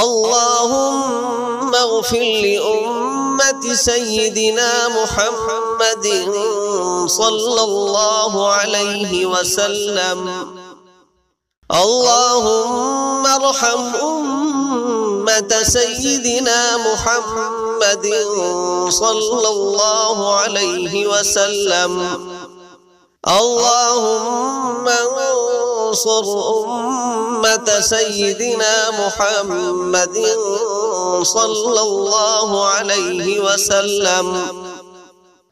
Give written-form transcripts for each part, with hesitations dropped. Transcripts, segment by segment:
اللهم اغفر لأمة سيدنا محمد صلى الله عليه وسلم. اللهم ارحم أمة سيدنا محمد صلى الله عليه وسلم. اللهم انصر أمة سيدنا محمد صلى الله عليه وسلم.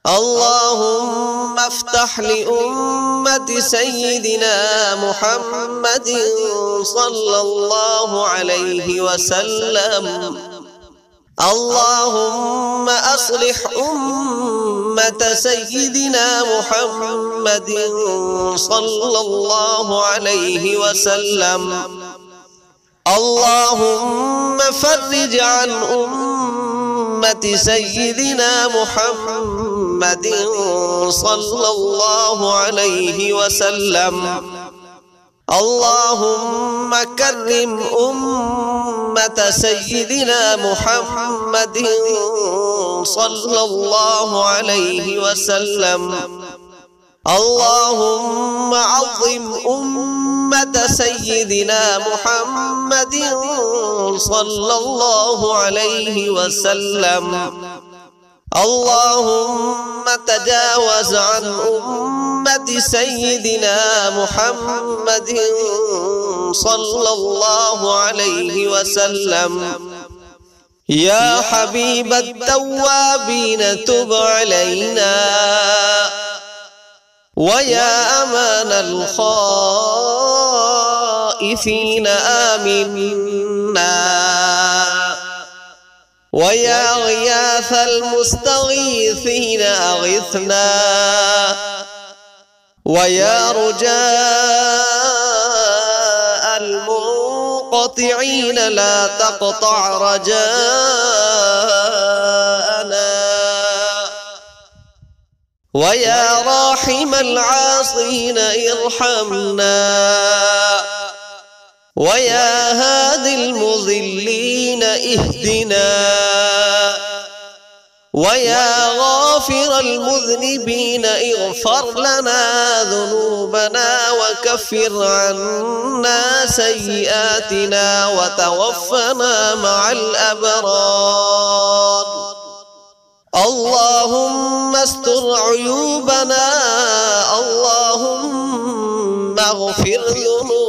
اللهم افتح لأمة سيدنا محمد صلى الله عليه وسلم. اللهم أصلح أمة سيدنا محمد صلى الله عليه وسلم. اللهم فرج عن أمة سيدنا محمد صلى الله عليه وسلم. اللهم كرم أمة سيدنا محمد صلى الله عليه وسلم. اللهم عظم أمة سيدنا محمد صلى الله عليه وسلم. اللهم تجاوز عن أمة سيدنا محمد صلى الله عليه وسلم. يا حبيب التوابين تب علينا، ويا أمان الخائفين آمنا، ويا غياث المستغيثين أغثنا، ويا رجاء المنقطعين لا تقطع رجاءنا، ويا راحم العاصين ارحمنا، ويا هادي المضلين اهدنا، ويا غافر المذنبين اغفر لنا ذنوبنا وكفر عنا سيئاتنا وتوفنا مع الأبرار. اللهم استر عيوبنا، اللهم اغفر ذنوبنا،